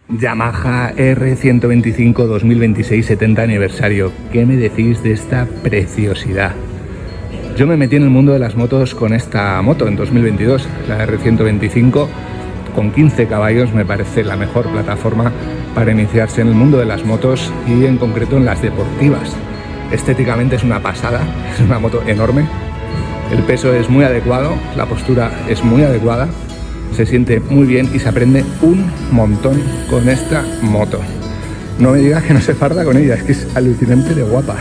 Yamaha R125 2026 70 aniversario. ¿Qué me decís de esta preciosidad? Yo me metí en el mundo de las motos con esta moto en 2022, la R125, con 15 caballos. Me parece la mejor plataforma para iniciarse en el mundo de las motos y en concreto en las deportivas. Estéticamente es una pasada, es una moto enorme, el peso es muy adecuado, la postura es muy adecuada, se siente muy bien y se aprende un montón con esta moto. No me digas que no se farda con ella, es que es alucinante de guapa.